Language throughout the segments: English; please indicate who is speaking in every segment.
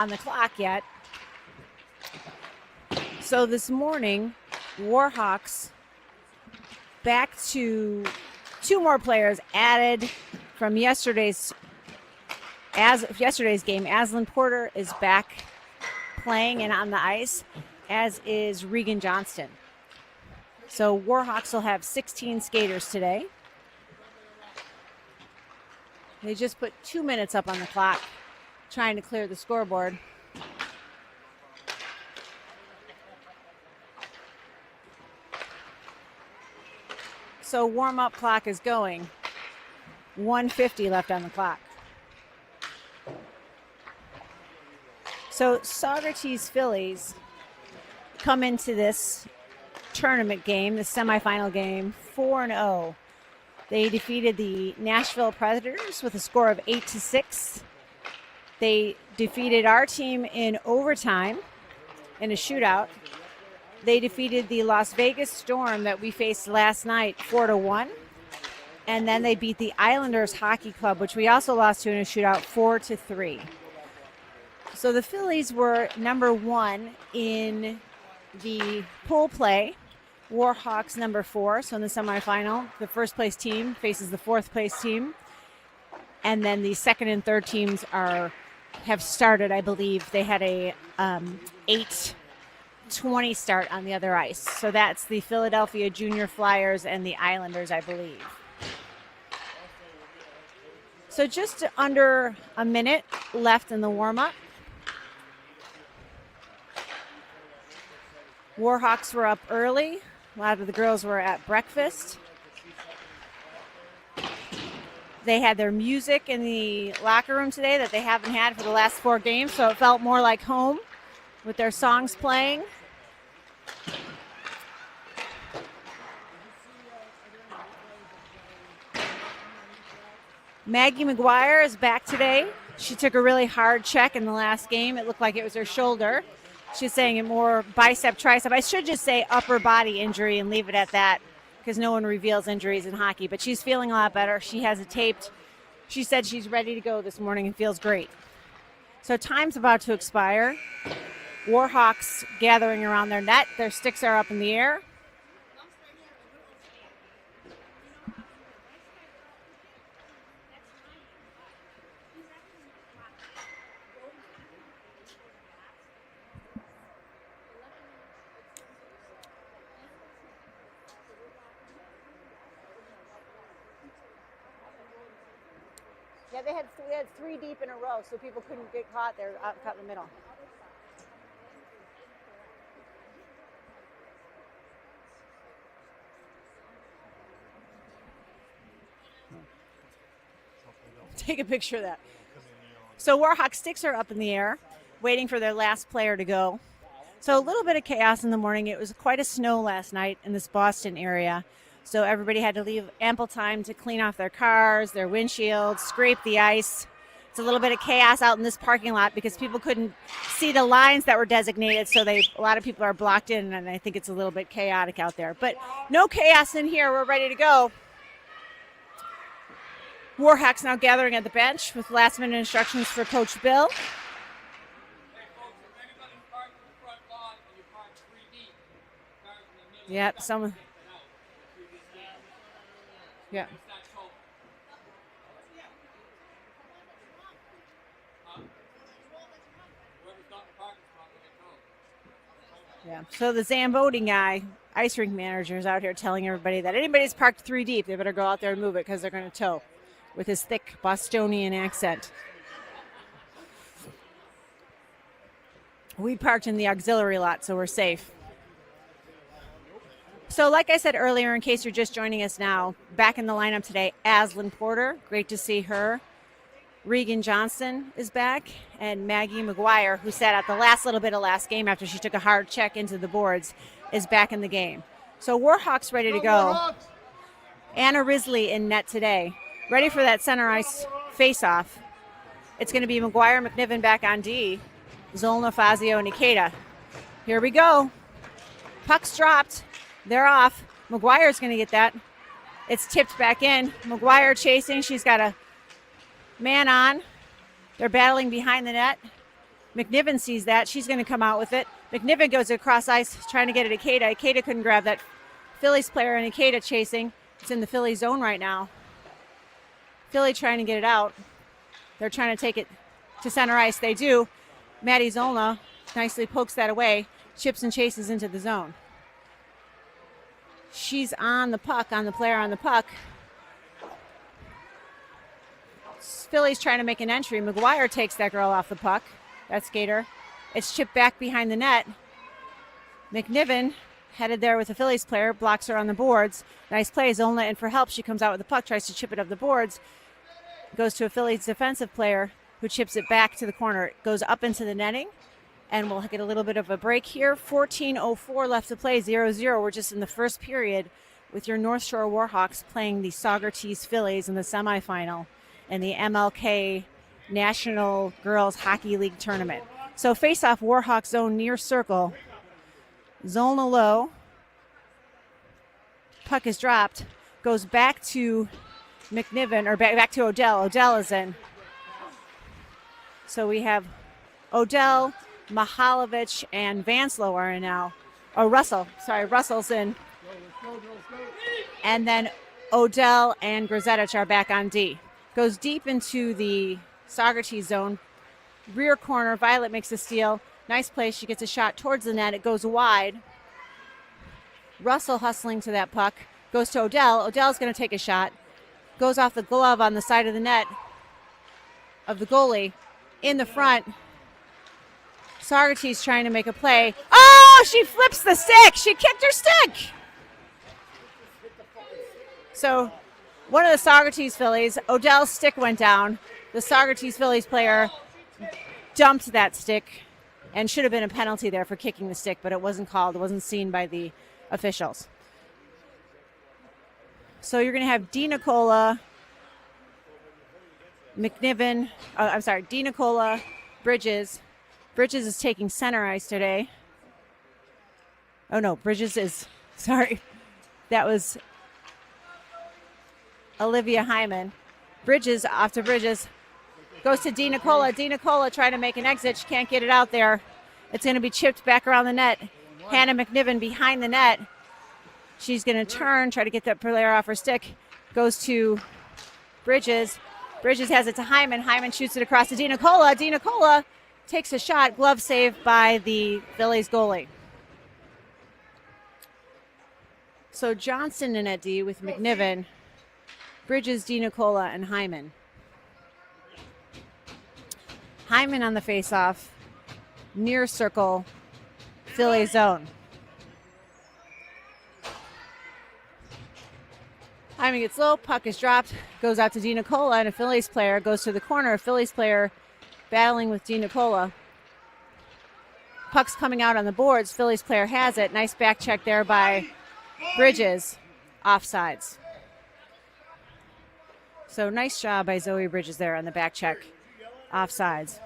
Speaker 1: on the clock yet. So this morning, Warhawks back to 2 more players added from yesterday's game. Aslan Porter is back playing and on the ice, as is Regan Johnston. So Warhawks will have 16 skaters today. They just put 2 minutes up on the clock, trying to clear the scoreboard. So warm-up clock is going. 1:50 left on the clock. So Saugerties Fillies come into this tournament game, the semifinal game, 4-0. They defeated the Nashville Predators with a score of 8-6. They defeated our team in overtime in a shootout. They defeated the Las Vegas Storm that we faced last night 4-1. And then they beat the Islanders Hockey Club, which we also lost to in a shootout 4-3. So the Fillies were number 1 in the pool play. Warhawks number 4. So in the semifinal, the first place team faces the fourth place team. And then the second and third teams have started, I believe. They had a 8:20 start on the other ice. So that's the Philadelphia Junior Flyers and the Islanders, I believe. So just under a minute left in the warm-up. Warhawks were up early. A lot of the girls were at breakfast. They had their music in the locker room today that they haven't had for the last 4 games, so it felt more like home with their songs playing. Maggie McGuire is back today. She took a really hard check in the last game. It looked like it was her shoulder. She's saying it more bicep, tricep. I should just say upper body injury and leave it at that, because no one reveals injuries in hockey. But she's feeling a lot better. She has it taped. She said she's ready to go this morning and feels great. So time's about to expire. Warhawks gathering around their net. Their sticks are up in the air. Yeah, they had 3 deep in a row, so people couldn't get caught there, caught in the middle. Take a picture of that. So Warhawk sticks are up in the air, waiting for their last player to go. So a little bit of chaos in the morning. It was quite a snow last night in this Boston area. So everybody had to leave ample time to clean off their cars, their windshields, scrape the ice. It's a little bit of chaos out in this parking lot because people couldn't see the lines that were designated, so a lot of people are blocked in, and I think it's a little bit chaotic out there. But no chaos in here. We're ready to go. Warhawks now gathering at the bench with last-minute instructions for Coach Bill. Yep, someone. Yeah. Yeah. So the Zamboni guy, ice rink manager, is out here telling everybody that anybody's parked 3 deep, they better go out there and move it because they're going to tow, with his thick Bostonian accent. We parked in the auxiliary lot, so we're safe. So like I said earlier, in case you're just joining us now, back in the lineup today, Aslan Porter, great to see her. Regan Johnston is back, and Maggie McGuire, who sat out the last little bit of last game after she took a hard check into the boards, is back in the game. So Warhawks ready to go. Anna Risley in net today, ready for that center ice face-off. It's going to be McGuire, McNiven back on D, Zolna, Fazio, Nikita. Here we go. Puck's dropped. They're off. McGuire's going to get that. It's tipped back in. McGuire chasing. She's got a man on. They're battling behind the net. McNiven sees that. She's going to come out with it. McNiven goes across ice trying to get it to Ikeda. Ikeda couldn't grab that Phillies player, and Ikeda chasing. It's in the Philly zone right now. Philly trying to get it out. They're trying to take it to center ice. They do. Maddie Zolna nicely pokes that away. Chips and chases into the zone. She's on the puck, on the player on the puck. Philly's trying to make an entry. McGuire takes that girl off the puck. That skater. It's chipped back behind the net. McNiven headed there with the Phillies player, blocks her on the boards. Nice play. Zolna in for help. She comes out with the puck, tries to chip it up the boards. Goes to a Phillies defensive player who chips it back to the corner. It goes up into the netting, and we'll get a little bit of a break here. 14:04 left to play, 0-0. We're just in the first period with your North Shore Warhawks playing the Saugerties Fillies in the semifinal in the MLK National Girls Hockey League Tournament. So face-off Warhawks zone near circle. Zolna low. Puck is dropped. Goes back to McNiven, or back to Odell. Odell is in. So we have Odell, Mihalovich, and Vanslow are in now. Oh, Russell. Sorry, Russell's in. And then Odell and Grzetich are back on D. Goes deep into the Saugerties zone. Rear corner, Violet makes a steal. Nice play. She gets a shot towards the net. It goes wide. Russell hustling to that puck. Goes to Odell. Odell's going to take a shot. Goes off the glove on the side of the net of the goalie. In the front, Saugerties trying to make a play. Oh, she flips the stick. She kicked her stick. So one of the Saugerties Phillies, Odell's stick went down. The Saugerties Phillies player dumped that stick, and should have been a penalty there for kicking the stick, but it wasn't called. It wasn't seen by the officials. So you're going to have Di Nicola, McNiven, Di Nicola, Bridges. Bridges is taking center ice today. Oh no, Bridges is, sorry. That was Olivia Hyman. Bridges off to Bridges. Goes to Di Nicola. Di Nicola trying to make an exit. She can't get it out there. It's going to be chipped back around the net. Hannah McNiven behind the net. She's going to turn, try to get that player off her stick. Goes to Bridges. Bridges has it to Hyman. Hyman shoots it across to Di Nicola. Di Nicola takes a shot. Glove save by the Phillies goalie. So Johnson in at D with McNiven. Bridges, Di Nicola, and Hyman. Hyman on the faceoff. Near circle. Philly zone. Hyman gets low, puck is dropped, goes out to Di Nicola, and a Phillies player goes to the corner. A Phillies player battling with Di Nicola. Puck's coming out on the boards. Phillies player has it. Nice back check there by Bridges. Offsides. So nice job by Zoe Bridges there on the back check. Offsides.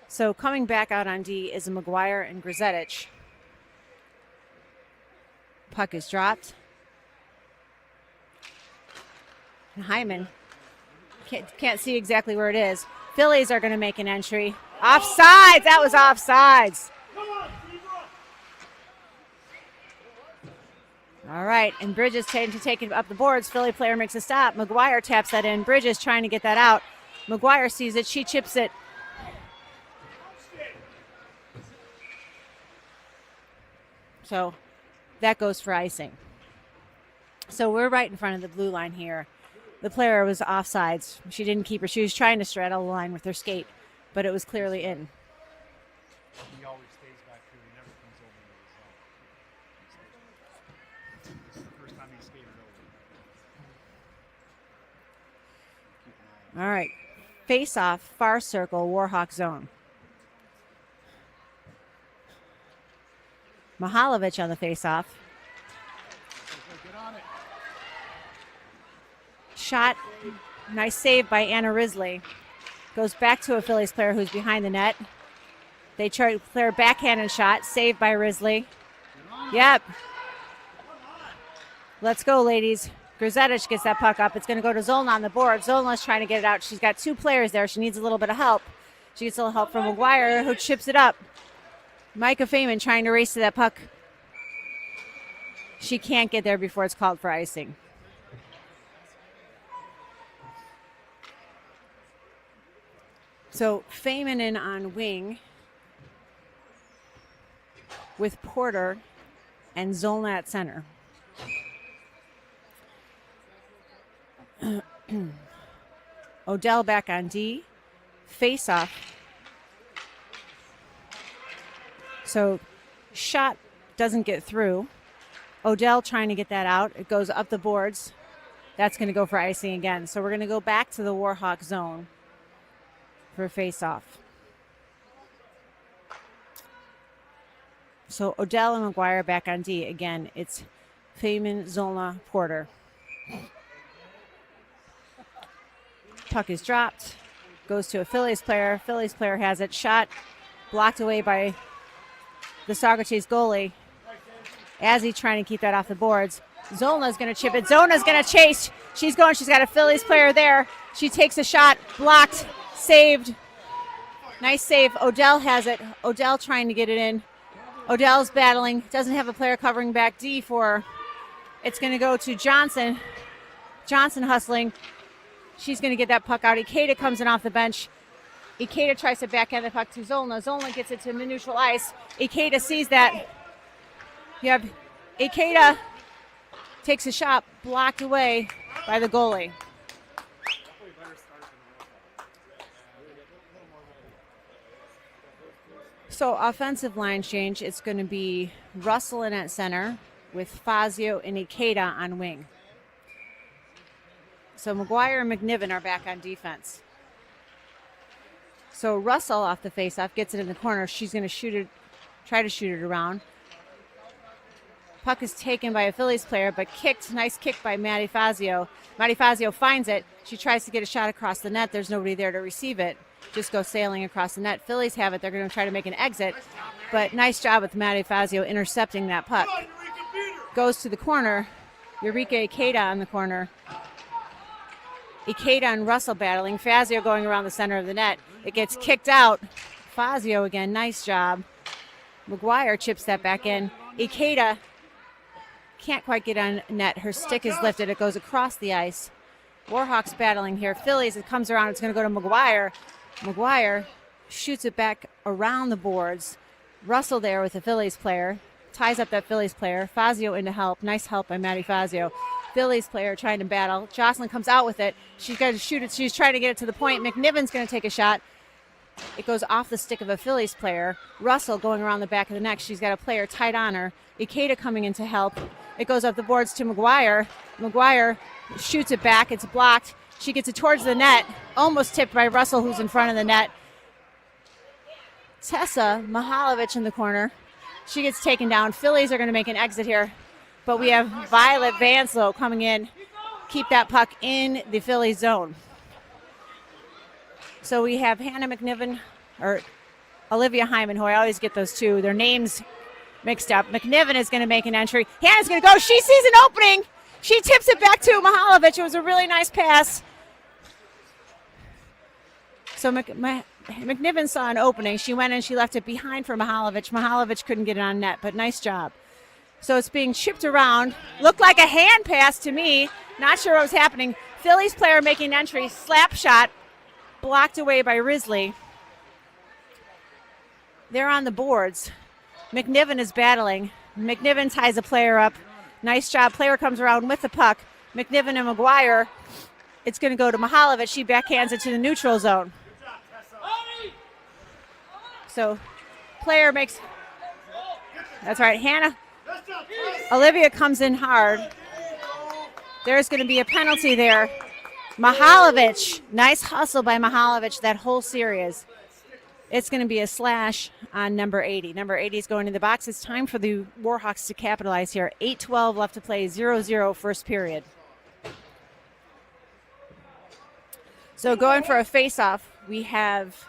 Speaker 1: So coming back out on D is McGuire and Grzetich. Puck is dropped. And Hyman can't see exactly where it is. Phillies are going to make an entry. Offsides! That was offsides. All right, and Bridges trying to take it up the boards. Philly player makes a stop. McGuire taps that in. Bridges trying to get that out. McGuire sees it. She chips it. So that goes for icing. So we're right in front of the blue line here. The player was offsides. She didn't keep her. She was trying to straddle the line with her skate, but it was clearly in.
Speaker 2: He always stays back here. He never comes over. This is the first time he skated over.
Speaker 1: All right. Face off, far circle, Warhawk zone. Mihalovich on the face off. Shot, nice save by Anna Risley. Goes back to a Phillies player who's behind the net. They try to play a backhanded shot, saved by Risley. Yep. Let's go, ladies. Grzetich gets that puck up. It's going to go to Zolna on the board. Zolna's trying to get it out. She's got two players there. She needs a little bit of help. She gets a little help from McGuire, who chips it up. Micah Feynman trying to race to that puck. She can't get there before it's called for icing. So Feynman in on wing with Porter and Zolna at center. Odell back on D. Face off. So shot doesn't get through. Odell trying to get that out. It goes up the boards. That's going to go for icing again. So we're going to go back to the Warhawk zone for face off. So Odell and McGuire back on D. Again, it's Feynman, Zolna, Porter. Puck is dropped. Goes to a Phillies player. Phillies player has it. Shot blocked away by the Saugerties goalie. As he's trying to keep that off the boards. Zolna's going to chip it. Zolna's going to chase. She's going. She's got a Phillies player there. She takes a shot. Blocked. Saved. Nice save. Odell has it. Odell trying to get it in. Odell's battling. Doesn't have a player covering back D for her. It's going to go to Johnson. Johnson hustling. She's going to get that puck out. Ikeda comes in off the bench. Ikeda tries to backhand the puck to Zolna. Zolna gets it to neutral ice. Ikeda sees that. You have Ikeda takes a shot, blocked away by the goalie. So offensive line change, it's going to be Russell in at center with Fazio and Ikeda on wing. So McGuire and McNiven are back on defense. So Russell off the faceoff gets it in the corner. She's going to shoot it, try to shoot it around. Puck is taken by a Phillies player, but kicked. Nice kick by Maddie Fazio. Maddie Fazio finds it. She tries to get a shot across the net. There's nobody there to receive it. Just go sailing across the net. Phillies have it. They're going to try to make an exit. But nice job with Maddie Fazio intercepting that puck. Goes to the corner. Eureka Ikeda on the corner. Ikeda and Russell battling. Fazio going around the center of the net. It gets kicked out. Fazio again. Nice job. McGuire chips that back in. Ikeda can't quite get on net. Her stick is lifted. It goes across the ice. Warhawks battling here. Phillies, it comes around. It's going to go to McGuire. McGuire shoots it back around the boards. Russell there with the Phillies player. Ties up that Phillies player. Fazio into help. Nice help by Maddie Fazio. Phillies player trying to battle. Jocelyn comes out with it. She's got to shoot it. She's trying to get it to the point. McNiven's going to take a shot. It goes off the stick of a Phillies player. Russell going around the back of the neck. She's got a player tight on her. Ikeda coming in to help. It goes up the boards to McGuire. McGuire shoots it back. It's blocked. She gets it towards the net. Almost tipped by Russell, who's in front of the net. Tessa Mihalovic in the corner. She gets taken down. Phillies are going to make an exit here. But we have Violet Vanslow coming in. Keep that puck in the Phillies zone. So we have Hannah McNiven, or Olivia Hyman, who I always get those two. Their names mixed up. McNiven is going to make an entry. Hannah's going to go. She sees an opening. She tips it back to Mihalovic. It was a really nice pass. So McNiven saw an opening. She went and she left it behind for Mihalovic. Mihalovic couldn't get it on net, but nice job. So it's being chipped around. Looked like a hand pass to me. Not sure what was happening. Phillies player making an entry. Slap shot. Blocked away by Risley. They're on the boards. McNiven is battling. McNiven ties a player up. Nice job. Player comes around with the puck. McNiven and McGuire. It's going to go to Mihalovic. She backhands it to the neutral zone. So player makes... That's right. Hannah. Olivia comes in hard. There's going to be a penalty there. Mihalovic. Nice hustle by Mihalovic that whole series. It's going to be a slash on number 80. Number 80 is going in the box. It's time for the Warhawks to capitalize here. 8:12 left to play, 0-0 first period. So going for a face-off, we have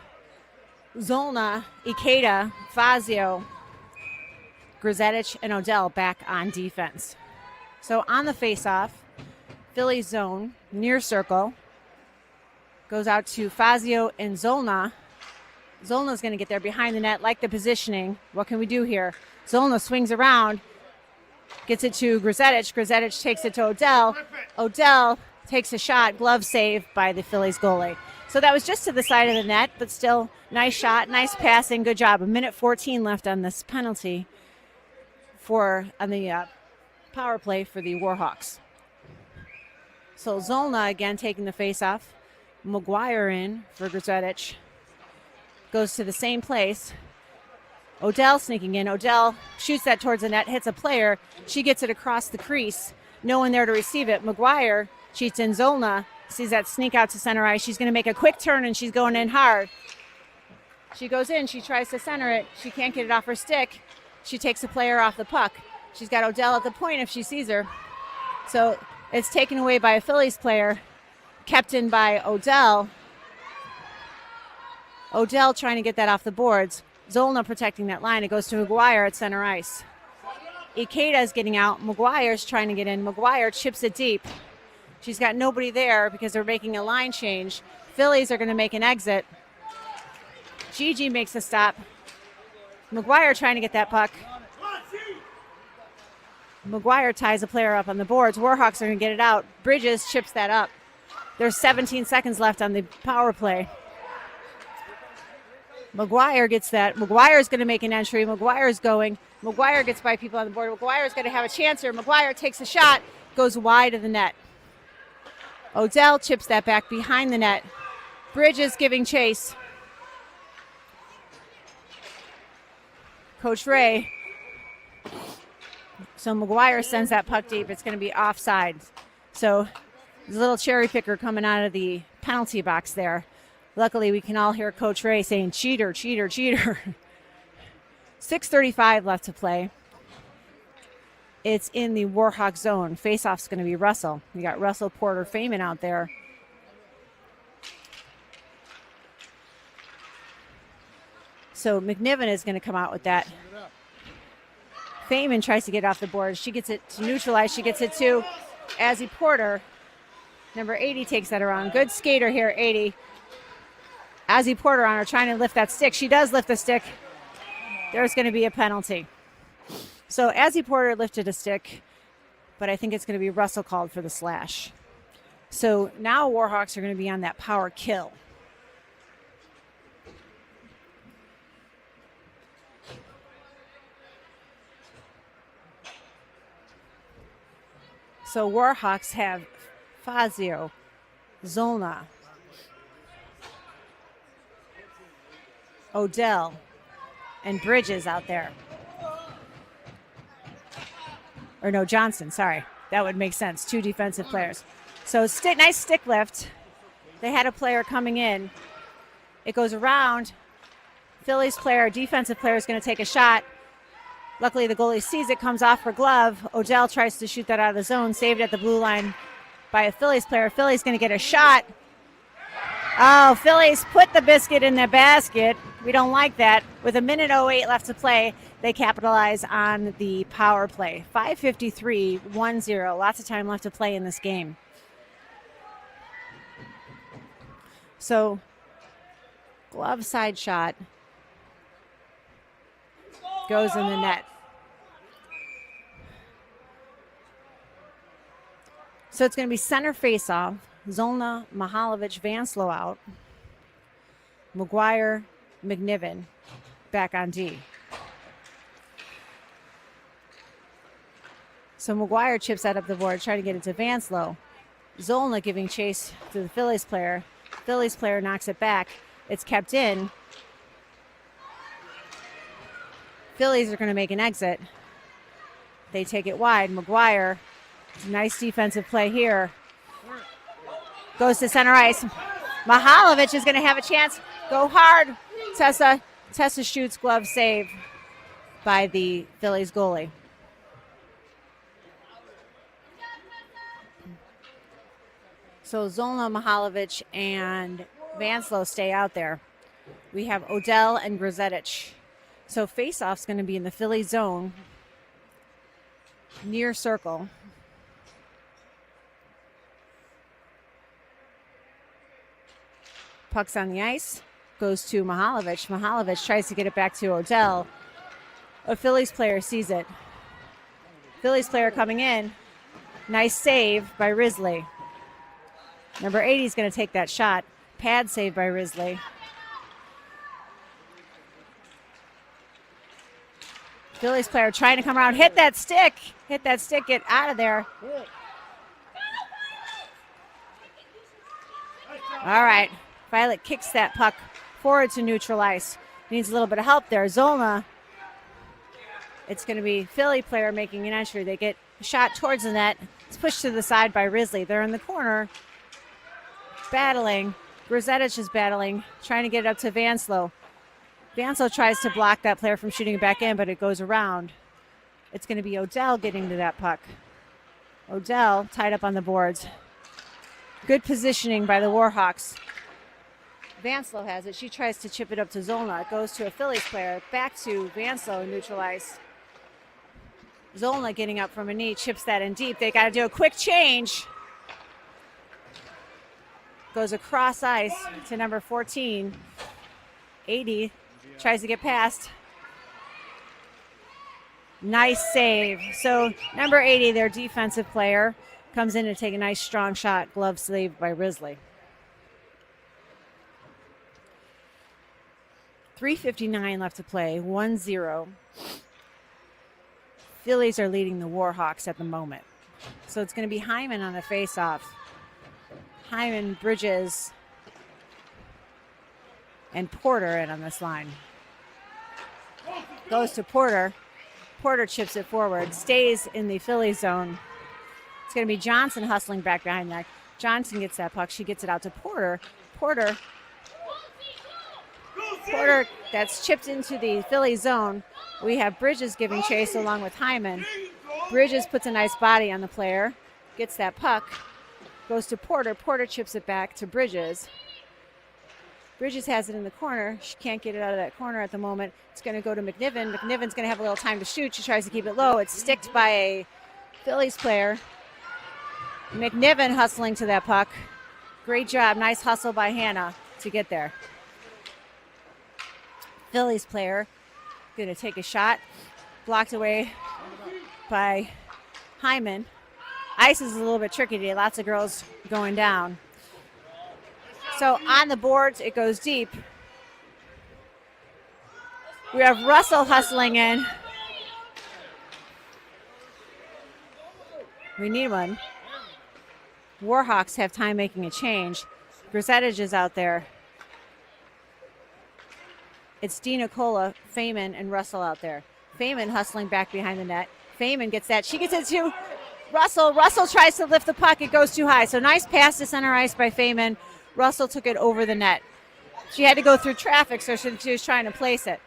Speaker 1: Zolna, Ikeda, Fazio, Grzetic, and Odell back on defense. So on the face-off, Phillies zone, near circle, goes out to Fazio and Zolna. Zolna's going to get there behind the net, like the positioning. What can we do here? Zolna swings around, gets it to Grzetich. Grzetich takes it to Odell. Odell takes a shot, glove save by the Phillies goalie. So that was just to the side of the net, but still nice shot, nice passing, good job. 1:14 left on this penalty on the power play for the Warhawks. So Zolna again taking the face-off. McGuire in for Grzetich. Goes to the same place. Odell sneaking in. Odell shoots that towards the net, hits a player. She gets it across the crease. No one there to receive it. McGuire cheats in. Zolna sees that sneak out to center ice. She's going to make a quick turn, and she's going in hard. She goes in. She tries to center it. She can't get it off her stick. She takes a player off the puck. She's got Odell at the point if she sees her. So it's taken away by a Phillies player, kept in by Odell. Odell trying to get that off the boards. Zolna protecting that line. It goes to McGuire at center ice. Ikeda's getting out. McGuire's trying to get in. McGuire chips it deep. She's got nobody there because they're making a line change. Phillies are going to make an exit. Gigi makes a stop. McGuire trying to get that puck. McGuire ties a player up on the boards. Warhawks are going to get it out. Bridges chips that up. There's 17 seconds left on the power play. McGuire gets that. McGuire's going to make an entry. McGuire's going. McGuire gets by people on the board. McGuire's going to have a chance here. McGuire takes a shot, goes wide of the net. Odell chips that back behind the net. Bridges giving chase. Coach Ray. So McGuire sends that puck deep. It's going to be offside. So there's a little cherry picker coming out of the penalty box there. Luckily, we can all hear Coach Ray saying, cheater, cheater, cheater. 6:35 left to play. It's in the Warhawk zone. Faceoff's going to be Russell. We got Russell Porter Feynman out there. So McNiven is going to come out with that. Feynman tries to get off the board. She gets it to neutralize. She gets it to Azzy Porter. Number 80 takes that around. Good skater here, 80. Azzy Porter on her trying to lift that stick. She does lift the stick. There's going to be a penalty. So Azzy Porter lifted a stick, but I think it's going to be Russell called for the slash. So now Warhawks are going to be on that power kill. So Warhawks have Fazio, Zolna, Odell, and Bridges out there. Or no, Johnson, sorry. That would make sense. Two defensive players. So nice stick lift. They had a player coming in. It goes around. Phillies player, defensive player is going to take a shot. Luckily, the goalie sees it, comes off her glove. Odell tries to shoot that out of the zone, saved at the blue line by a Phillies player. Phillies going to get a shot. Oh, Phillies put the biscuit in the basket. We don't like that. With 1:08 left to play, they capitalize on the power play. 5:53, 1-0. Lots of time left to play in this game. So, glove side shot goes in the net. So it's going to be center face-off. Zolna, Mihalovic, Vanslow out. McGuire, McNiven back on D. So McGuire chips that up the board, trying to get it to Vanslow. Zolna giving chase to the Phillies player. Phillies player knocks it back. It's kept in. Phillies are going to make an exit. They take it wide. McGuire, nice defensive play here. Goes to center ice. Mihalovic is going to have a chance. Go hard. Tessa shoots, glove save by the Phillies goalie. So Zolna, Mihalovic, and Vanslow stay out there. We have Odell and Grzetich. So face-off's going to be in the Philly zone, near circle. Puck's on the ice. goes to Mihalovic. Mihalovic tries to get it back to Odell. A Phillies player sees it. Phillies player coming in. Nice save by Risley. Number 80 is going to take that shot. Pad save by Risley. Phillies player trying to come around. Hit that stick. Hit that stick. Get out of there. All right. Violet kicks that puck forward to neutral ice. Needs a little bit of help there. Zolna. It's going to be Philly player making an entry. They get a shot towards the net. It's pushed to the side by Risley. They're in the corner. Battling. Grzetic is battling. Trying to get it up to Vanslow. Vanslow tries to block that player from shooting it back in, but it goes around. It's going to be Odell getting to that puck. Odell tied up on the boards. Good positioning by the Warhawks. Vanslow has it. She tries to chip it up to Zolna. It goes to a Phillies player. Back to Vanslow in neutral ice. Zolna getting up from a knee. Chips that in deep. They got to do a quick change. Goes across ice to number 14. 80 tries to get past. Nice save. So number 80, their defensive player, comes in to take a nice strong shot. Glove save by Risley. 3:59 left to play. 1-0. Phillies are leading the Warhawks at the moment. So it's going to be Hyman on the faceoff. Hyman, Bridges, and Porter in on this line. Goes to Porter. Porter chips it forward. Stays in the Philly zone. It's going to be Johnson hustling back behind that. Johnson gets that puck. She gets it out to Porter. Porter, that's chipped into the Philly zone. We have Bridges giving chase along with Hyman. Bridges puts a nice body on the player. Gets that puck. Goes to Porter. Porter chips it back to Bridges. Bridges has it in the corner. She can't get it out of that corner at the moment. It's going to go to McNiven. McNiven's going to have a little time to shoot. She tries to keep it low. It's sticked by a Phillies player. McNiven hustling to that puck. Great job. Nice hustle by Hannah to get there. Phillies player going to take a shot. Blocked away by Hyman. Ice is a little bit tricky today. Lots of girls going down. So on the boards, it goes deep. We have Russell hustling in. We need one. Warhawks have time making a change. Grzetic is out there. It's Dina Cola, Feynman, and Russell out there. Feynman hustling back behind the net. Feynman gets that. She gets it to Russell. Russell tries to lift the puck. It goes too high. So nice pass to center ice by Feynman. Russell took it over the net. She had to go through traffic, so she was trying to place it.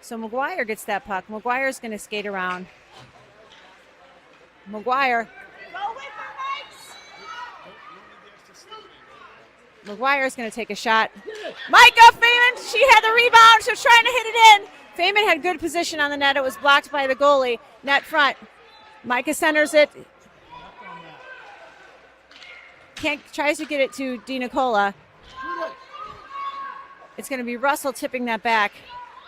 Speaker 1: So McGuire gets that puck. McGuire's going to skate around. McGuire's going to take a shot. Micah Feynman, she had the rebound. She was trying to hit it in. Feynman had good position on the net. It was blocked by the goalie. Net front. Micah centers it. Tries to get it to DiNicola. It's going to be Russell tipping that back.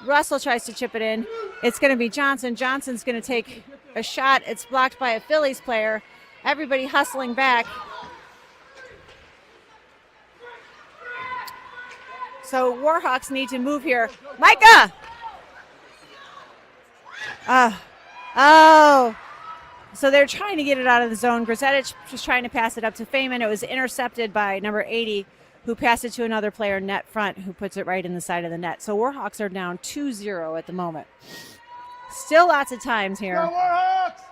Speaker 1: Russell tries to chip it in. It's going to be Johnson. Johnson's going to take a shot. It's blocked by a Phillies player. Everybody hustling back. So Warhawks need to move here. Micah! So they're trying to get it out of the zone. Grzetic was trying to pass it up to Feynman. It was intercepted by number 80, who passed it to another player net front, who puts it right in the side of the net. So Warhawks are down 2-0 at the moment. Still lots of times here.
Speaker 2: Go Warhawks!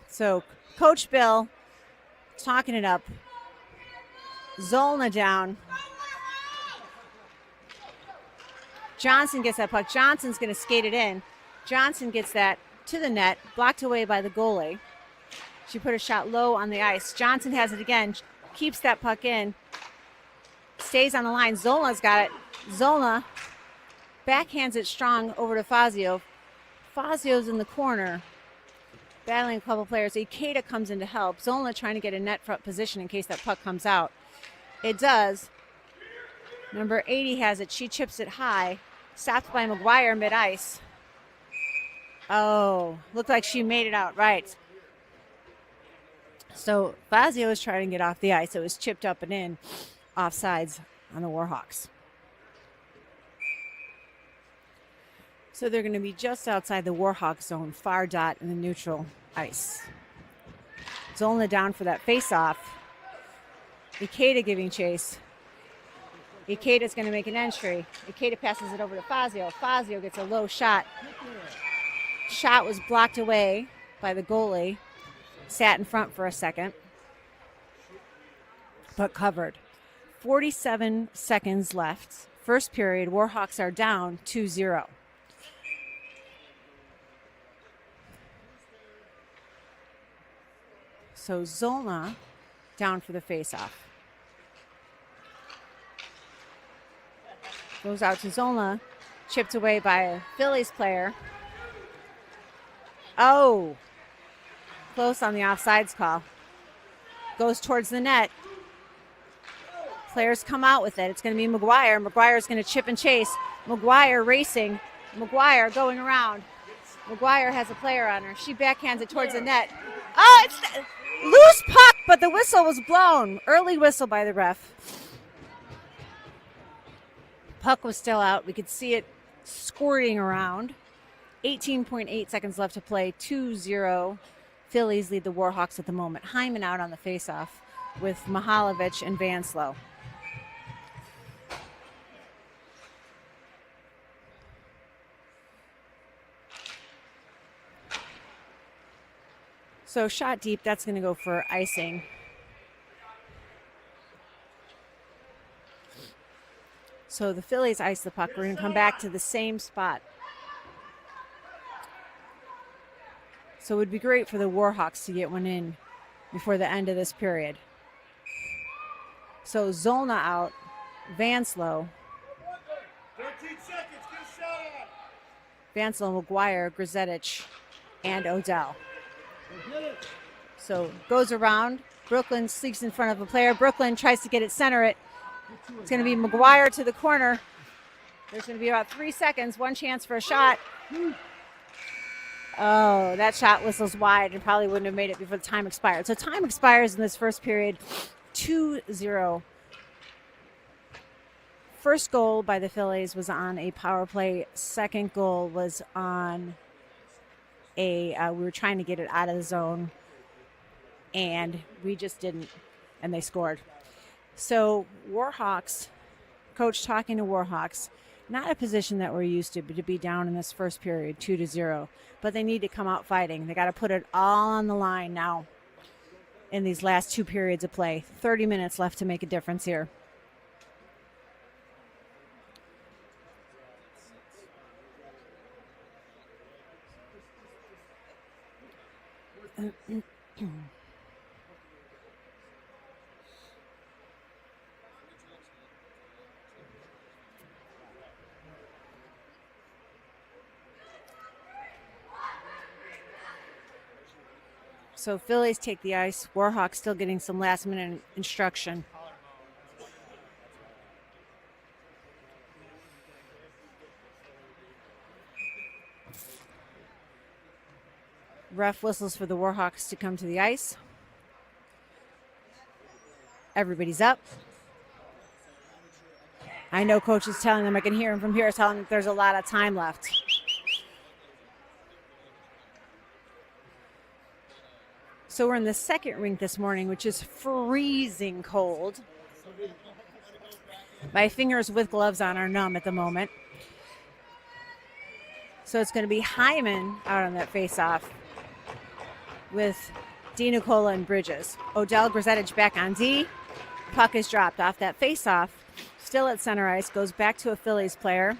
Speaker 1: So Coach Bill talking it up. Zolna down. Johnson gets that puck. Johnson's going to skate it in. Johnson gets that to the net, blocked away by the goalie. She put a shot low on the ice. Johnson has it again, keeps that puck in, stays on the line. Zolna's got it. Zolna backhands it strong over to Fazio. Fazio's in the corner, battling a couple players. Ikeda comes in to help. Zolna trying to get a net front position in case that puck comes out. It does. Number 80 has it. She chips it high. Stopped by McGuire mid-ice. Oh, looked like she made it out right. So Fazio was trying to get off the ice. It was chipped up and in, offsides on the Warhawks. So they're going to be just outside the Warhawk zone, far dot in the neutral ice. Zolna down for that face-off. Ikeda giving chase. Ikeda's going to make an entry. Ikeda passes it over to Fazio. Fazio gets a low shot. Shot was blocked away by the goalie. Sat in front for a second, but covered. 47 seconds left. First period, Warhawks are down 2-0. So Zolna down for the face-off. Goes out to Zolna, chipped away by a Phillies player. Oh, close on the offsides call. Goes towards the net. Players come out with it. It's going to be McGuire. McGuire's going to chip and chase. McGuire racing. McGuire going around. McGuire has a player on her. She backhands it towards the net. Oh, it's loose puck, but the whistle was blown. Early whistle by the ref. Puck was still out. We could see it squirting around. 18.8 seconds left to play. 2-0. Phillies lead the Warhawks at the moment. Hyman out on the faceoff with Mihalovic and Vanslow. So shot deep, that's going to go for icing. So the Phillies ice the puck. We're going to come back to the same spot. So it would be great for the Warhawks to get one in before the end of this period. So Zolna out, Vanslow.
Speaker 2: 13 seconds, get a shot at.
Speaker 1: Vanslow, McGuire, Grzetic, and Odell. So goes around. Brooklyn sneaks in front of a player. Brooklyn tries to get it, center it. It's going to be McGuire to the corner. There's going to be about 3 seconds. One chance for a shot. Oh, that shot whistles wide and probably wouldn't have made it before the time expired. So time expires in this first period. 2-0. First goal by the Phillies was on a power play. Second goal was on we were trying to get it out of the zone, and we just didn't, and they scored. So Warhawks, coach talking to Warhawks, not a position that we're used to be down in this first period, 2-0, but they need to come out fighting. They got to put it all on the line now in these last two periods of play. 30 minutes left to make a difference here. So Phillies take the ice. Warhawks still getting some last minute instruction. Ref whistles for the Warhawks to come to the ice. Everybody's up. I know coach is telling them, I can hear him from here, telling them there's a lot of time left. So we're in the second rink this morning, which is freezing cold. My fingers with gloves on are numb at the moment. So it's going to be Hyman out on that face-off with D. Nicola and Bridges. Odell Grzetic back on D. Puck is dropped off that face-off. Still at center ice. Goes back to a Phillies player.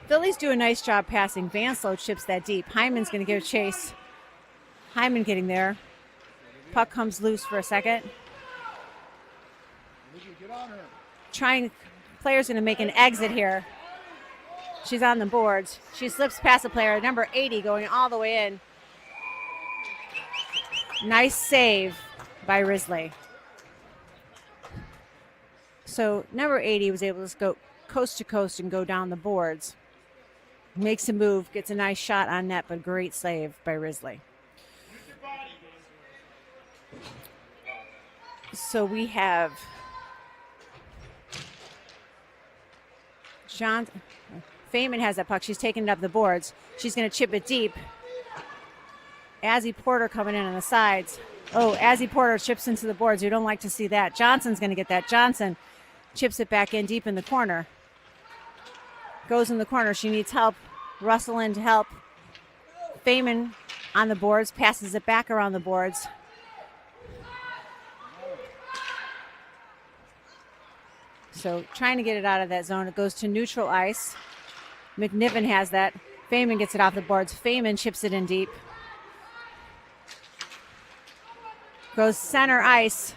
Speaker 1: Phillies do a nice job passing. Vanslow chips that deep. Hyman's going to give a chase. Hyman getting there. Puck comes loose for a second. Player's going to make an exit here. She's on the boards. She slips past the player, number 80, going all the way in. Nice save by Risley. So number 80 was able to go coast to coast and go down the boards. Makes a move, gets a nice shot on net, but great save by Risley. So we have Feynman has that puck. She's taking it up the boards. She's going to chip it deep. Azzy Porter coming in on the sides. Oh, Azzy Porter chips into the boards. You don't like to see that. Johnson's going to get that. Johnson chips it back in deep in the corner. Goes in the corner. She needs help. Russell in to help. Feynman on the boards. Passes it back around the boards. So trying to get it out of that zone. It goes to neutral ice. McNiven has that. Feynman gets it off the boards. Feynman chips it in deep. Goes center ice.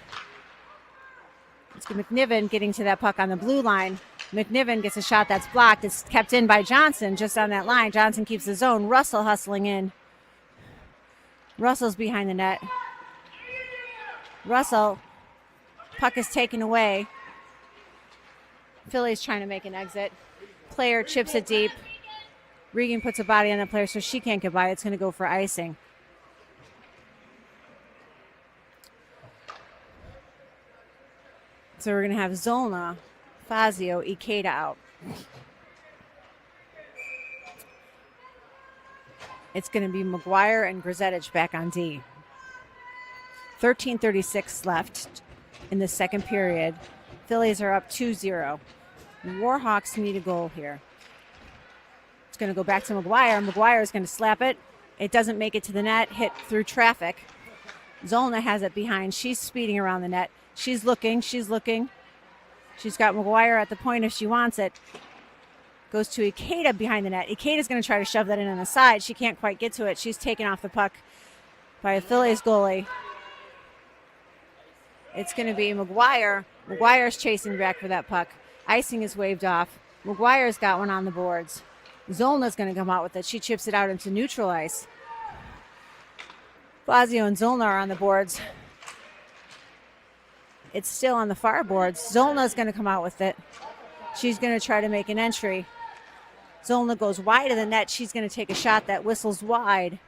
Speaker 1: It's McNiven getting to that puck on the blue line. McNiven gets a shot that's blocked. It's kept in by Johnson just on that line. Johnson keeps the zone. Russell hustling in. Russell's behind the net. Russell. Puck is taken away. Phillies trying to make an exit. Player chips it deep. Regan puts a body on the player so she can't get by. It's going to go for icing. So we're going to have Zolna, Fazio, Ikeda out. It's going to be McGuire and Grzetich back on D. 13:36 left in the second period. Phillies are up 2-0. Warhawks need a goal here. It's going to go back to McGuire. McGuire is going to slap it. It doesn't make it to the net, hit through traffic. Zolna has it behind. She's speeding around the net. She's looking. She's got McGuire at the point if she wants it. Goes to Ikeda behind the net. Ikeda's going to try to shove that in on the side. She can't quite get to it. She's taken off the puck by a Phillies goalie. It's going to be McGuire. McGuire's chasing back for that puck. Icing is waved off. McGuire's got one on the boards. Zolna's going to come out with it. She chips it out into neutral ice. Fazio and Zolna are on the boards. It's still on the far boards. Zolna's going to come out with it. She's going to try to make an entry. Zolna goes wide of the net. She's going to take a shot that whistles wide.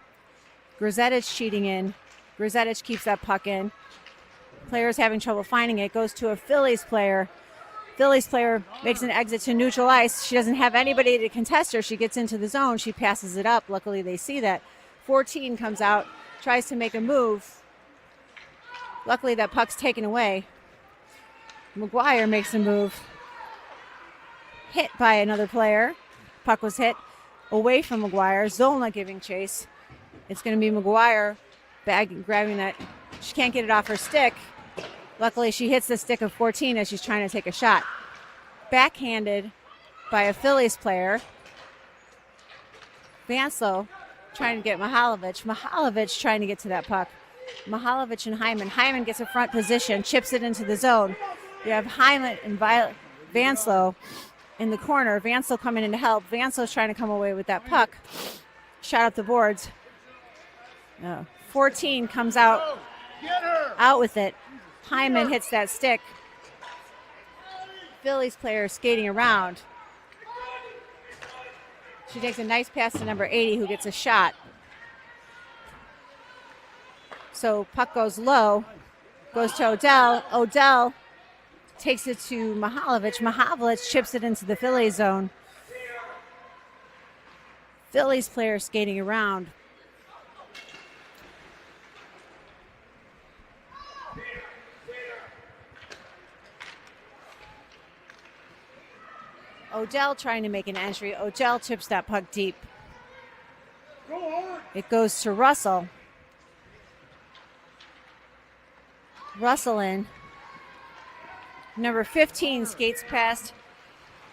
Speaker 1: Grzetich cheating in. Grzetich keeps that puck in. Player's having trouble finding it. Goes to a Phillies player. Phillies player makes an exit to neutral ice. She doesn't have anybody to contest her. She gets into the zone. She passes it up. Luckily, they see that. 14 comes out, tries to make a move. Luckily, that puck's taken away. McGuire makes a move. Hit by another player. Puck was hit away from McGuire. Zolna giving chase. It's going to be McGuire grabbing that. She can't get it off her stick. Luckily, she hits the stick of 14 as she's trying to take a shot. Backhanded by a Phillies player. Vanslow trying to get Mihalovic. Mihalovic trying to get to that puck. Mihalovic and Hyman. Hyman gets a front position, chips it into the zone. You have Hyman and Vanslow in the corner. Vanslow coming in to help. Vanslow's trying to come away with that puck. Shot up the boards. 14 comes out with it. Hyman hits that stick. Phillies player skating around. She takes a nice pass to number 80 who gets a shot. So puck goes low, goes to Odell. Odell takes it to Mihalovic. Mihalovic chips it into the Phillies zone. Phillies player skating around. Odell trying to make an entry. Odell chips that puck deep. It goes to Russell. Russell in. Number 15 skates past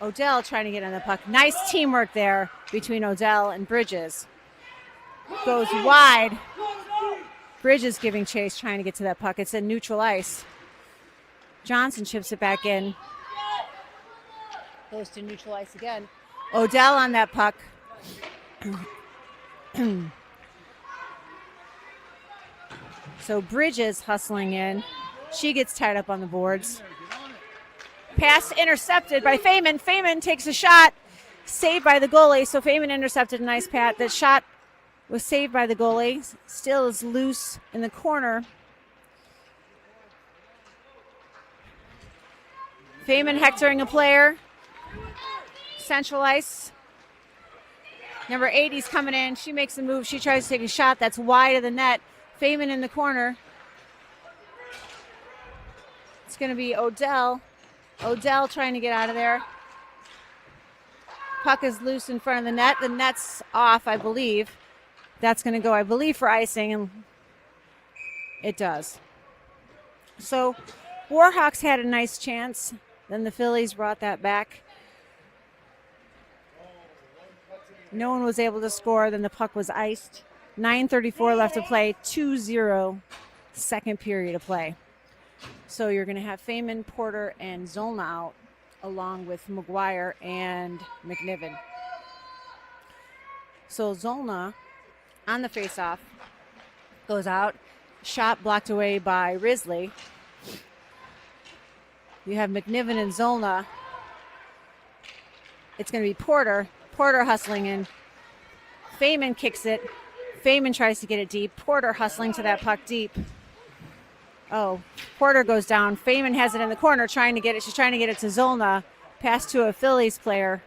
Speaker 1: Odell trying to get on the puck. Nice teamwork there between Odell and Bridges. Goes wide. Bridges giving chase, trying to get to that puck. It's in neutral ice. Johnson chips it back in. Goes to neutral ice again. Odell on that puck. So Bridges hustling in. She gets tied up on the boards. Pass intercepted by Feynman. Feynman takes a shot. Saved by the goalie. So Feynman intercepted a nice pat. That shot was saved by the goalie. Still is loose in the corner. Feynman hectoring a player. Central ice. Number 80's coming in. She makes a move. She tries to take a shot. That's wide of the net. Feynman in the corner. It's going to be Odell. Odell trying to get out of there. Puck is loose in front of the net. The net's off, I believe. That's going to go, I believe, for icing, and it does. So Warhawks had a nice chance. Then the Fillies brought that back. No one was able to score. Then the puck was iced. 9:34 left to play. 2-0 second period of play. So you're going to have Feynman, Porter, and Zollner out, along with McGuire and McNiven. So Zollner on the faceoff goes out. Shot blocked away by Risley. You have McNiven and Zollner. It's going to be Porter. Porter hustling in. Feynman kicks it. Feynman tries to get it deep. Porter hustling to that puck deep. Oh, Porter goes down. Feynman has it in the corner trying to get it. She's trying to get it to Zollner. Pass to a Phillies player.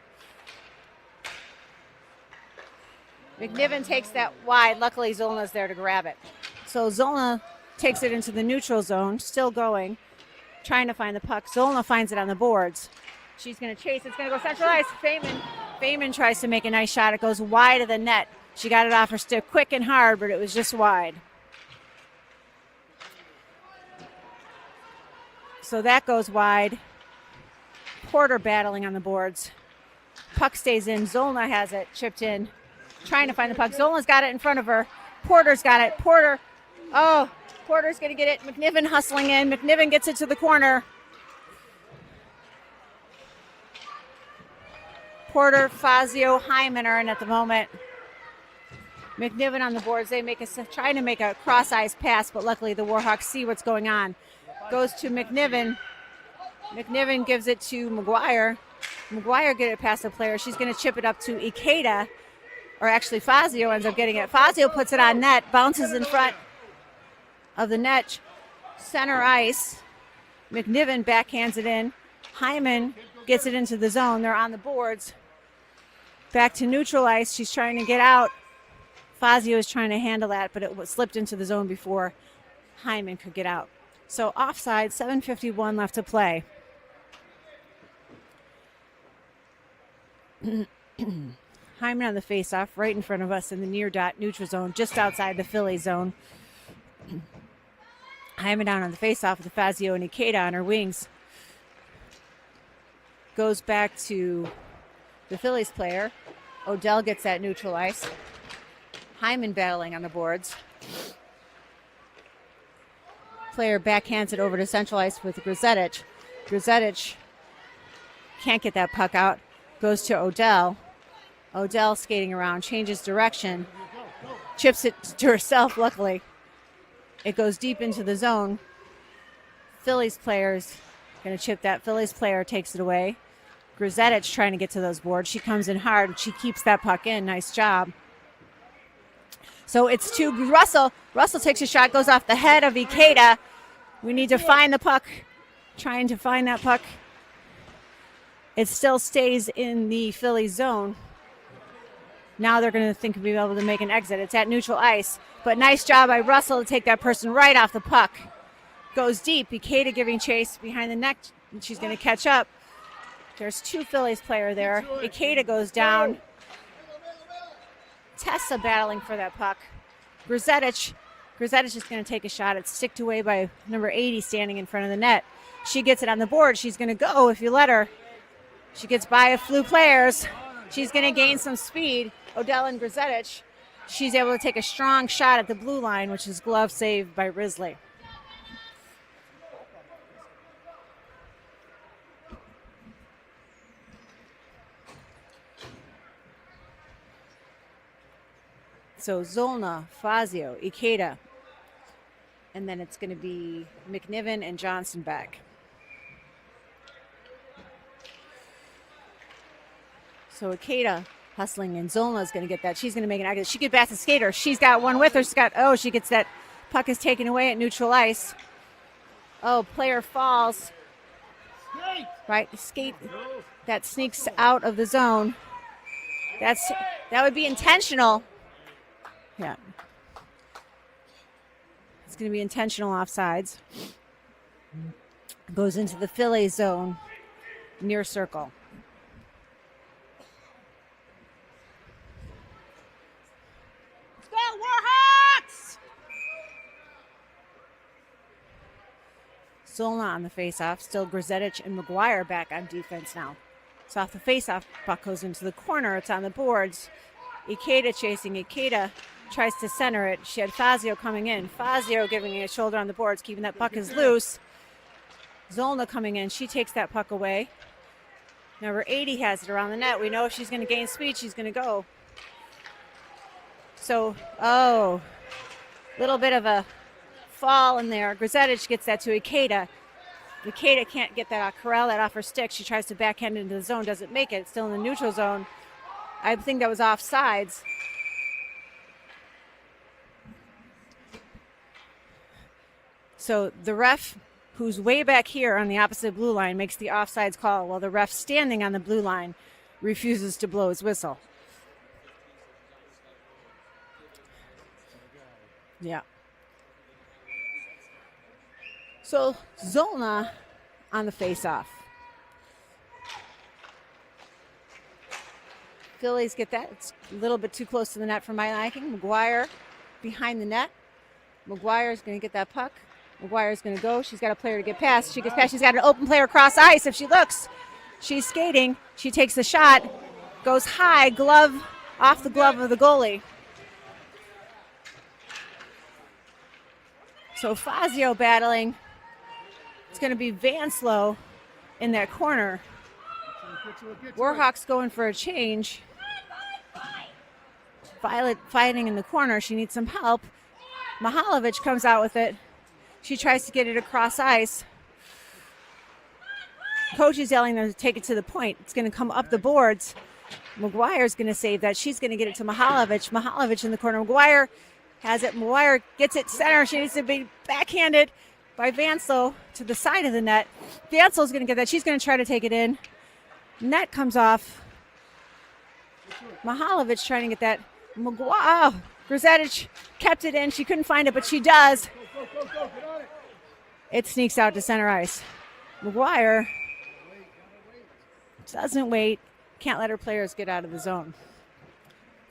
Speaker 1: McNiven takes that wide. Luckily, Zollner's there to grab it. So Zollner takes it into the neutral zone, still going, trying to find the puck. Zollner finds it on the boards. She's going to chase. It's going to go central ice. Feynman tries to make a nice shot. It goes wide of the net. She got it off her stick quick and hard, but it was just wide. So that goes wide. Porter battling on the boards. Puck stays in. Zollner has it chipped in. Trying to find the puck. Zollner's got it in front of her. Porter's got it. Porter's going to get it. McNiven hustling in. McNiven gets it to the corner. Porter, Fazio, Hyman are in at the moment. McNiven on the boards. They trying to make a cross-ice pass, but luckily the Warhawks see what's going on. Goes to McNiven. McNiven gives it to McGuire. McGuire get it past the player. She's going to chip it up to Ikeda. Or actually Fazio ends up getting it. Fazio puts it on net. Bounces in front of the net. Center ice. McNiven backhands it in. Hyman gets it into the zone. They're on the boards. Back to neutral ice. She's trying to get out. Fazio is trying to handle that, but it was slipped into the zone before Hyman could get out. So offside, 7:51 left to play. Hyman on the faceoff, right in front of us in the near dot neutral zone, just outside the Philly zone. Hyman down on the faceoff with Fazio and Ikeda on her wings. Goes back to the Phillies player. Odell gets that neutral ice. Hyman battling on the boards. Player backhands it over to central ice with Grzetic. Grzetic can't get that puck out. Goes to Odell. Odell skating around, changes direction. Chips it to herself, luckily. It goes deep into the zone. Phillies player's going to chip that. Phillies player takes it away. Grzetic trying to get to those boards. She comes in hard. She keeps that puck in. Nice job. So it's to Russell. Russell takes a shot, goes off the head of Ikeda. We need to find the puck. Trying to find that puck. It still stays in the Philly zone. Now they're going to think of being able to make an exit. It's at neutral ice. But nice job by Russell to take that person right off the puck. Goes deep. Ikeda giving chase behind the neck. And she's going to catch up. There's two Phillies player there. Ikeda goes down. Tessa battling for that puck. Grzetic is going to take a shot. It's sticked away by number 80 standing in front of the net. She gets it on the board. She's going to go if you let her. She gets by a few players. She's going to gain some speed. Odell and Grzetic. She's able to take a strong shot at the blue line, which is glove saved by Risley. So Zolna, Fazio, Ikeda. And then it's going to be McNiven and Johnson back. So Ikeda hustling, and Zolna is going to get that. She's going to make an accident. She could pass the skater. She's got one with her. She gets that. Puck is taken away at neutral ice. Oh, player falls. Right, skate that sneaks out of the zone. That would be intentional. Yeah. It's going to be intentional offsides. Goes into the Fillies zone near circle. Let's go, Warhawks! Zolna on the faceoff. Still Grzetic and McGuire back on defense now. So off the faceoff, puck goes into the corner. It's on the boards. Ikeda chasing. Ikeda tries to center it. She had Fazio coming in. Fazio giving a shoulder on the boards, keeping that puck is loose. Zolna coming in. She takes that puck away. Number 80 has it around the net. We know if she's going to gain speed, she's going to go. So, little bit of a fall in there. Grzetic gets that to Ikeda. Ikeda can't get that corral that off her stick. She tries to backhand into the zone, doesn't make it. It's still in the neutral zone. I think that was offsides. So the ref, who's way back here on the opposite blue line, makes the offsides call, while the ref standing on the blue line refuses to blow his whistle. Yeah. So Zolna on the faceoff. Fillies get that. It's a little bit too close to the net for my liking. McGuire behind the net. McGuire's going to get that puck. McGuire's going to go. She's got a player to get past. She gets past. She's got an open player across ice. If she looks, she's skating. She takes the shot. Goes high. Glove off the glove of the goalie. So Fazio battling. It's going to be Vanslow in that corner. Warhawks going for a change. Violet fighting in the corner. She needs some help. Mihalovic comes out with it. She tries to get it across ice. Coach is yelling to take it to the point. It's going to come up the boards. McGuire's going to save that. She's going to get it to Mihalovic. Mihalovic in the corner. McGuire has it. McGuire gets it center. She needs to be backhanded by Vanslow to the side of the net. Vanslow's going to get that. She's going to try to take it in. Net comes off. Mihalovic trying to get that. McGuire. Grzetic kept it in. She couldn't find it, but she does. It sneaks out to center ice. McGuire doesn't wait. Can't let her players get out of the zone.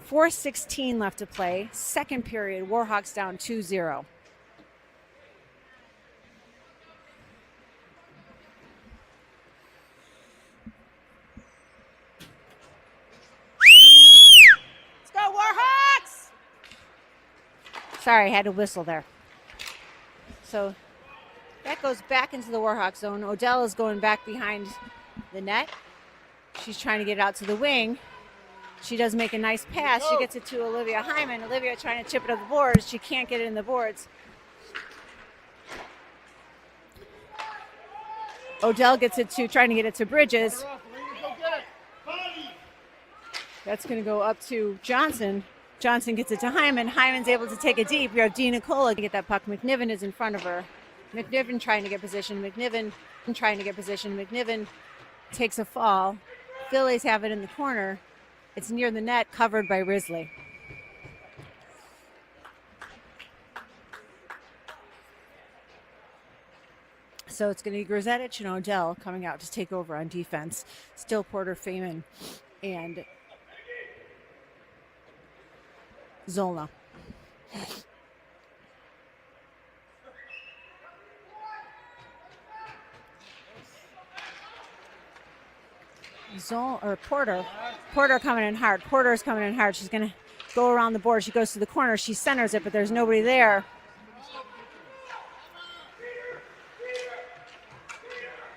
Speaker 1: 4:16 left to play. Second period. Warhawks down 2-0. Let's go, Warhawks! Sorry, I had to whistle there. So that goes back into the Warhawk zone. Odell is going back behind the net. She's trying to get it out to the wing. She does make a nice pass. She gets it to Olivia Hyman. Olivia trying to chip it up the boards. She can't get it in the boards. Odell gets it to, trying to get it to Bridges. That's going to go up to Johnson. Johnson gets it to Hyman. Hyman's able to take it deep. We have Dee Nicola to get that puck. McNiven is in front of her. McNiven trying to get position. McNiven trying to get position. McNiven takes a fall. Fillies have it in the corner. It's near the net, covered by Risley. So it's going to be Grzetic and Odell coming out to take over on defense. Still Porter, Feynman, and Zolna. Porter coming in hard. Porter's coming in hard. She's going to go around the board. She goes to the corner. She centers it, but there's nobody there.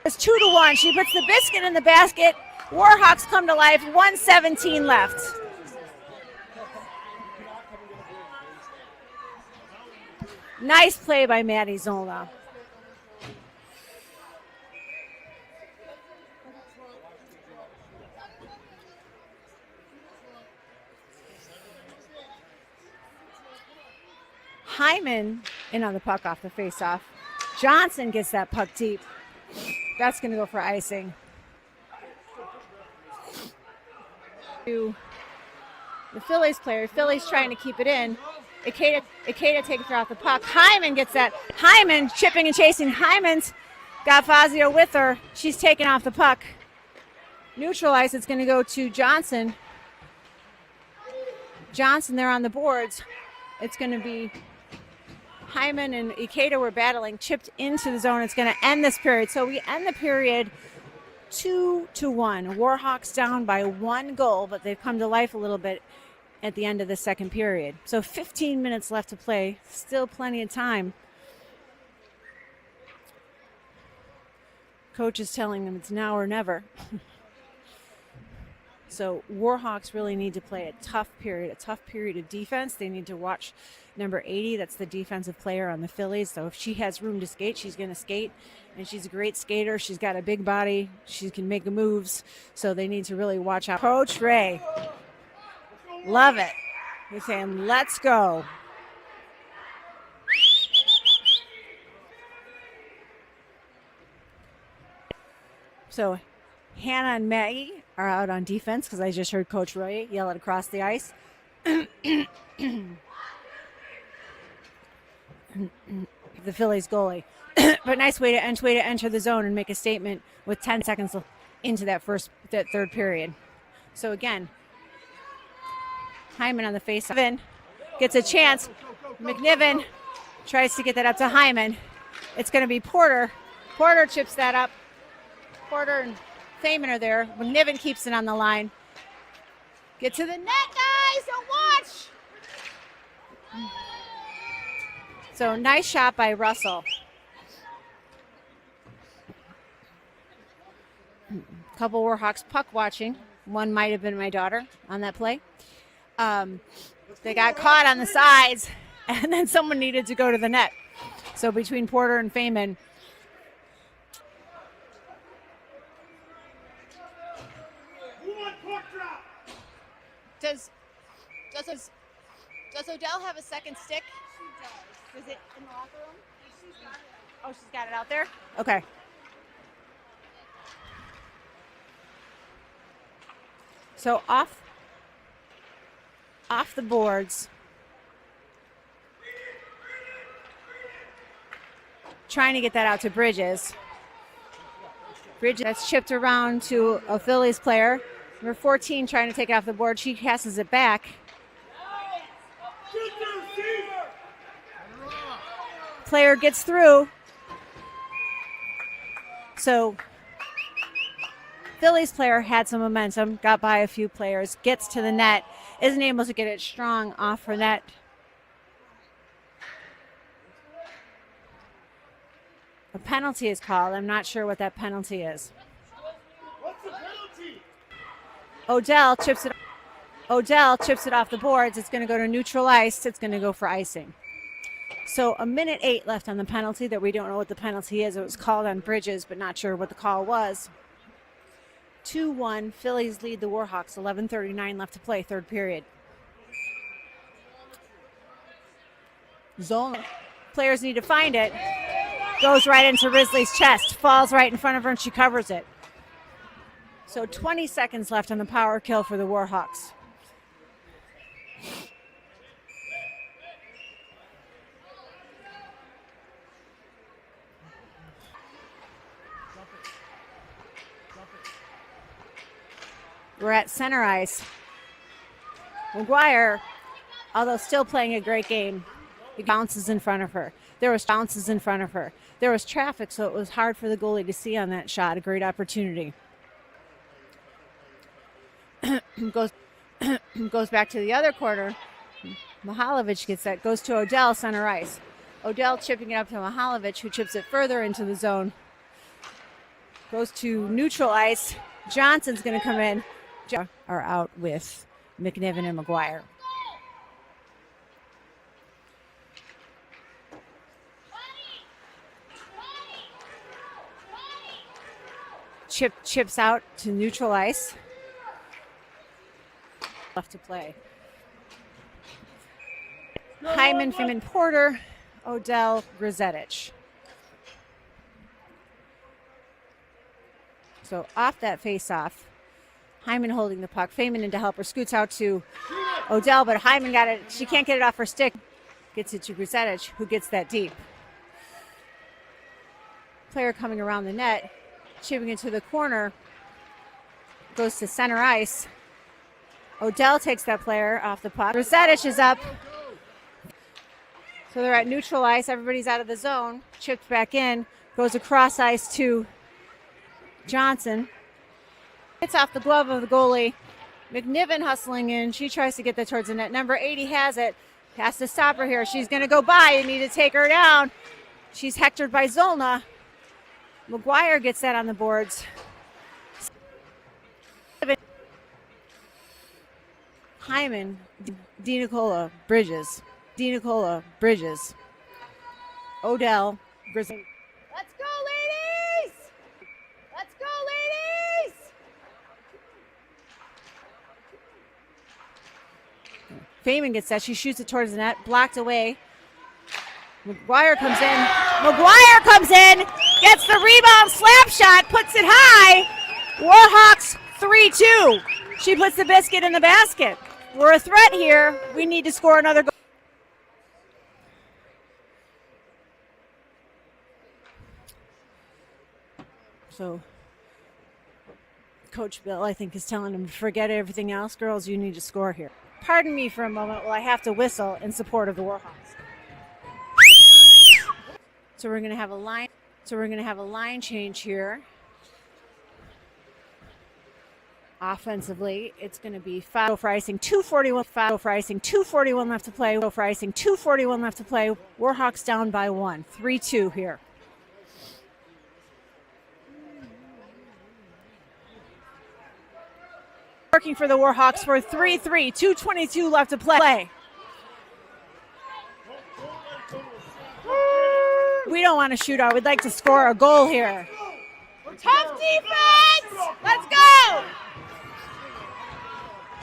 Speaker 1: It's 2-1. She puts the biscuit in the basket. Warhawks come to life. 1:17 left. Nice play by Maddie Zola. Hyman in on the puck off the faceoff. Johnson gets that puck deep. That's going to go for icing. To the Phillies player. Phillies trying to keep it in. Ikeda takes her off the puck. Hyman gets that. Hyman chipping and chasing. Hyman's got Fazio with her. She's taken off the puck. Neutral ice. It's going to go to Johnson. Johnson there on the boards. It's going to be Hyman and Ikeda were battling, chipped into the zone. It's going to end this period. So we end the period 2-1. Warhawks down by 1 goal, but they've come to life a little bit at the end of the second period. So 15 minutes left to play. Still plenty of time. Coach is telling them it's now or never. So Warhawks really need to play a tough period of defense. They need to watch number 80. That's the defensive player on the Fillies. So if she has room to skate, she's going to skate. And she's a great skater. She's got a big body. She can make moves. So they need to really watch out. Coach Ray. Love it. He's saying, let's go. So Hannah and Maggie are out on defense because I just heard Coach Roy yell it across the ice. The Phillies goalie. But nice way to enter the zone and make a statement with 10 seconds into that third period. So again, Hyman on the face. Gets a chance. McNiven tries to get that up to Hyman. It's going to be Porter. Porter chips that up. Porter and Thaman are there. McNiven keeps it on the line. Get to the net, guys. Don't watch. So nice shot by Russell. Couple Warhawks puck watching. One might have been my daughter on that play. They got caught on the sides, and then someone needed to go to the net. So between Porter and Feynman. Does Odell have a second stick?
Speaker 3: She does.
Speaker 1: Is it in the locker room?
Speaker 3: She's got it.
Speaker 1: Oh, she's got it out there? Okay. So off the boards. Trying to get that out to Bridges. Bridges, that's chipped around to a Phillies player. Number 14 trying to take it off the board. She passes it back. Player gets through. So Phillies player had some momentum, got by a few players, gets to the net, isn't able to get it strong off her net. A penalty is called. I'm not sure what that penalty is.
Speaker 2: What's the penalty?
Speaker 1: Odell chips it off the boards. It's going to go to neutral ice. It's going to go for icing. So 1:08 left on the penalty that we don't know what the penalty is. It was called on Bridges, but not sure what the call was. 2-1, Phillies lead the Warhawks. 11:39 left to play, third period. Zone. Players need to find it. Goes right into Risley's chest. Falls right in front of her, and she covers it. So 20 seconds left on the power kill for the Warhawks. We're at center ice. McGuire, although still playing a great game, he bounces in front of her. There was traffic, so it was hard for the goalie to see on that shot. A great opportunity. Goes back to the other corner. Mihalovic gets that. Goes to Odell, center ice. Odell chipping it up to Mihalovic, who chips it further into the zone. Goes to neutral ice. Johnson's going to come in. Are out with McNiven and McGuire. chips out to neutral ice. Left to play. Hyman, Freeman, Porter, Odell, Grzetic. So off that face-off, Hyman holding the puck. Feynman in to help her, scoots out to Odell, but Hyman got it. She can't get it off her stick. Gets it to Grzetic, who gets that deep. Player coming around the net, chipping into the corner, goes to center ice. Odell takes that player off the puck. Grzetic is up. So they're at neutral ice. Everybody's out of the zone. Chipped back in. Goes across ice to Johnson. Hits off the glove of the goalie. McNiven hustling in. She tries to get that towards the net. Number 80 has it. Has to stop her here. She's going to go by and need to take her down. She's hectored by Zolna. McGuire gets that on the boards. Hyman, DiNicola, Bridges. DiNicola, Bridges. Odell, Grizzly. Let's go, ladies! Let's go, ladies! Feynman gets that. She shoots it towards the net. Blocked away. McGuire comes in. McGuire comes in. Gets the rebound. Slap shot. Puts it high. Warhawks 3-2. She puts the biscuit in the basket. We're a threat here. We need to score another goal. So Coach Bill, I think, is telling them to forget everything else. Girls, you need to score here. Pardon me for a moment while I have to whistle in support of the Warhawks. So we're going to have a line. So we're going to have a line change here. Offensively, it's going to be 5 for icing, 2:41. 5 for icing, 2:41 left to play. 5 for icing, 2:41 left to play. Warhawks down by 1, 3-2 here. Working for the Warhawks for 3-3, 2:22 left to play. We don't want to shoot out. We'd like to score a goal here. Tough defense! Let's go!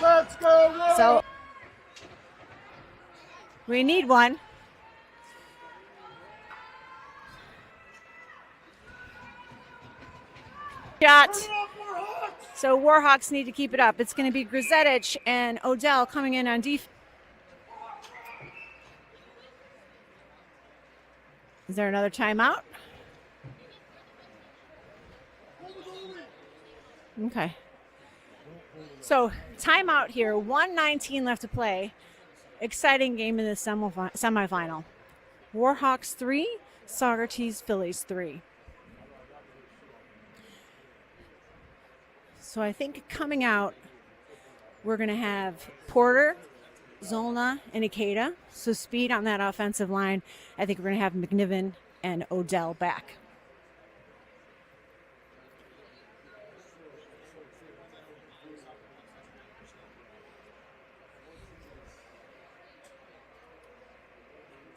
Speaker 2: Let's go!
Speaker 1: So we need one. Shot. So Warhawks need to keep it up. It's going to be Grzetic and Odell coming in on defense. Is there another timeout? Okay. So timeout here. 1:19 left to play. Exciting game in the semifinal. Warhawks 3, Saugerties Fillies 3. So I think coming out, we're going to have Porter, Zolna, and Ikeda. So speed on that offensive line. I think we're going to have McNiven and Odell back.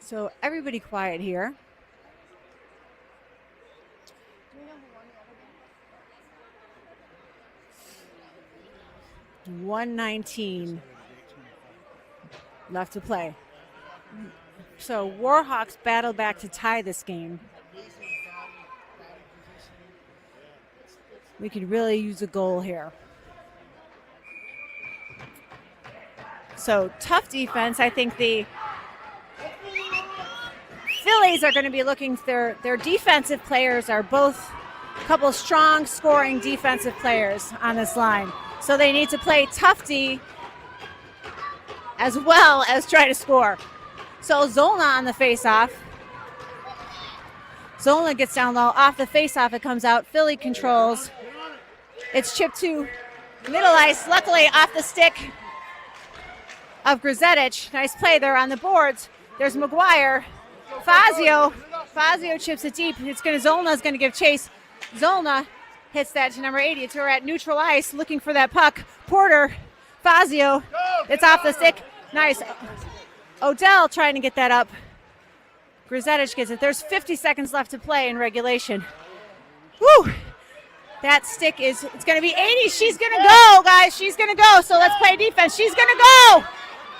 Speaker 1: So everybody quiet here. 1:19 left to play. So Warhawks battle back to tie this game. We could really use a goal here. So tough defense. I think the Fillies are going to be looking. Their defensive players are both a couple strong scoring defensive players on this line. So they need to play tough D as well as try to score. So Zolna on the faceoff. Zolna gets down low. Off the faceoff, it comes out. Philly controls. It's chipped to middle ice. Luckily, off the stick of Grzetic. Nice play there on the boards. There's McGuire. Fazio chips it deep. Zolna's going to give chase. Zolna hits that to number 80. It's her at neutral ice looking for that puck. Porter, Fazio. It's off the stick. Nice. Odell trying to get that up. Grzetic gets it. There's 50 seconds left to play in regulation. Woo! That stick is, it's going to be 80. She's going to go, guys. She's going to go. So let's play defense. She's going to go.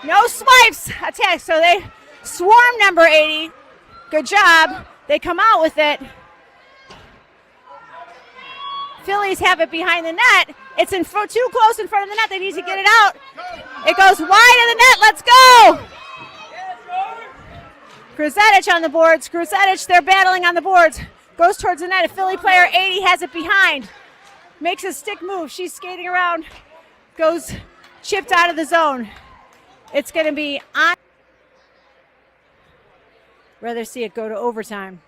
Speaker 1: No swipes. Attack. So they swarm number 80. Good job. They come out with it. Phillies have it behind the net. It's in too close in front of the net. They need to get it out. It goes wide of the net. Let's go. Gruzetich on the boards. Gruzetich, they're battling on the boards. Goes towards the net. A Philly player, 80, has it behind. Makes a stick move. She's skating around. Goes chipped out of the zone. It's going to be on. Rather see it go to overtime,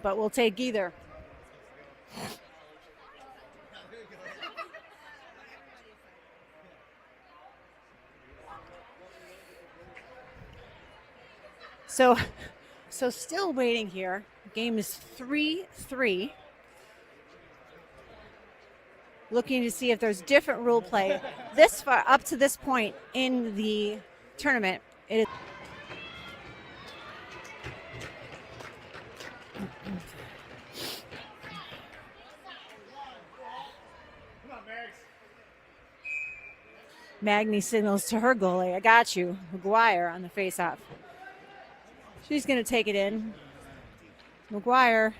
Speaker 1: but we'll take either. So still waiting here. Game is 3-3. Looking to see if there's different rule play. This far up to this point in the tournament, it is. Magni signals to her goalie. I got you. McGuire on the faceoff. She's going to take it in. McGuire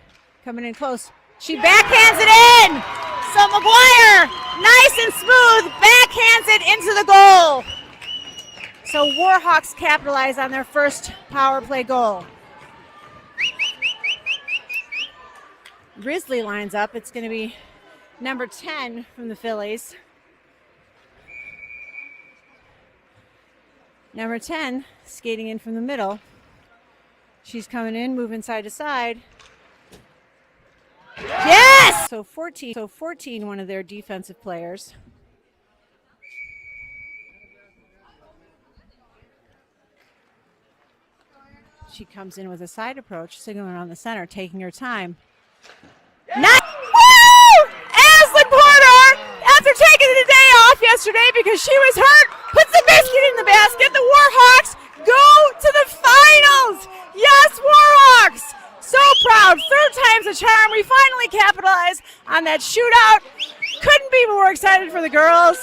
Speaker 1: coming in close. She backhands it in. So McGuire, nice and smooth, backhands it into the goal. So Warhawks capitalize on their first power play goal. Grizzly lines up. It's going to be number 10 from the Phillies. Number 10 skating in from the middle. She's coming in, moving side to side. Yes! So 14, one of their defensive players. She comes in with a side approach, signaling on the center, taking her time. Nice! Woo! Aslan Porter, after taking the day off yesterday because she was hurt, puts the biscuit in the basket. The Warhawks go to the finals! Yes, Warhawks! So proud. Third time's a charm. We finally capitalized on that shootout. Couldn't be more excited for the girls.